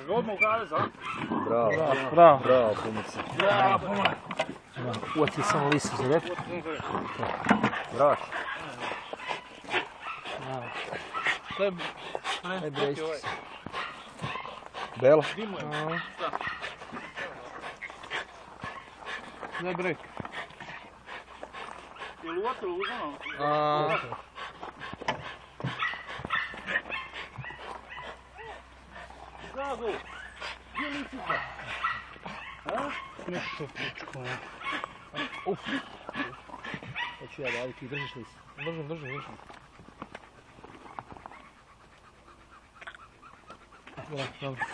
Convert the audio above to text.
Odmah u kavez, a? Bravo. Bravo. Bravo, pomoci. Bravo, pomoć. Uvati samo listu za rep. Bravo. To je... Aj bre, isti se. Bela. Ne brek. Je li uvatilo uzmano? Zago, gdje lisica? Nešto pučko, ne. Uf. Hoću ja raditi, držiš li se? Držim. Dobro.